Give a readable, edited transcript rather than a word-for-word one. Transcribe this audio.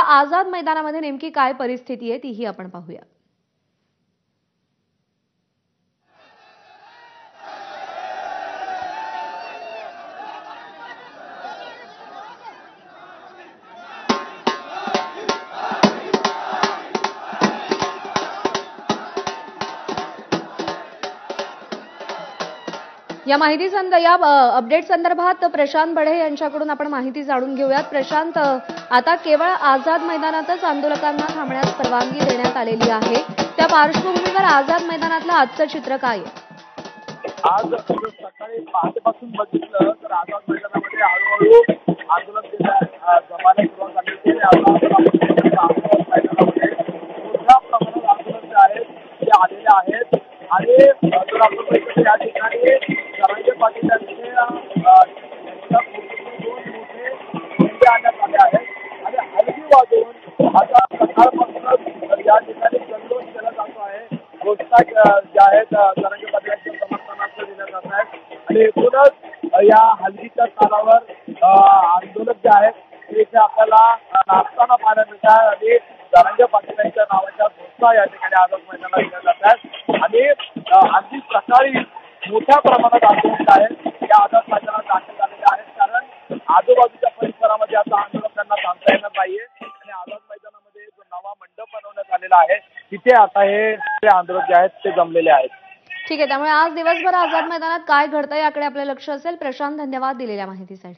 आझाद मैदानामध्ये नेमकी काय परिस्थिती आहे तीही आपण पाहूया। या अपडेट संदर्भात प्रशांत बढे यांच्याकडून आपण माहिती जाणून घेऊयात। प्रशांत, आता केवळ आझाद मैदानातच आंदोलकांना थांबण्यास परवानगी देण्यात आलेली आहे, त्या पार्श्वभूमीवर आझाद मैदानातलं आजचं चित्र काय आहे? आज सकाळी पहाटेपासून बघितलं तर आझाद मैदानामध्ये हळूहळू आंदोलन जमायला सुरुवात झाली आहे। आझाद मैदानामध्ये मोठ्या प्रमाणात आंदोलन जे आहेत ते आलेले आहेत आणि जर आपण बघितलं या ठिकाणी जरांगे पाटील यांचे दोन मोठे मुद्दे आणण्यात आले आहेत आणि हलगी वाजवून आता सकाळपासूनच या ठिकाणी जल्लोष केला जातो आहे। घोषणा ज्या आहेत जरांगे पाटील समर्थनार्थ दिल्या जात आहेत आणि एकूणच या हलगीच्या स्थानावर आंदोलक जे आहेत ते आपल्याला नाचताना पाहायला मिळतात आणि जरांगे पाटील यांच्या नावाच्या घोषणा या ठिकाणी आझाद मैदानात दिल्या जात आहेत आणि अगदी सकाळी मोठ्या प्रमाणात आंदोलक आहेत या आझाद मैदानात दाखल झालेले आहेत, कारण आजूबाजूच्या परिसरामध्ये आता आंदोलकांना थांबता येणार नाहीये आणि आझाद मैदानामध्ये जो नवा मंडप बनवण्यात आलेला आहे तिथे आता हे आंदोलक जे आहेत ते जमलेले आहेत। ठीक आहे, त्यामुळे आज दिवसभर आझाद मैदानात काय घडतंय याकडे आपलं लक्ष असेल। प्रशांत, धन्यवाद दिलेल्या माहितीसाठी।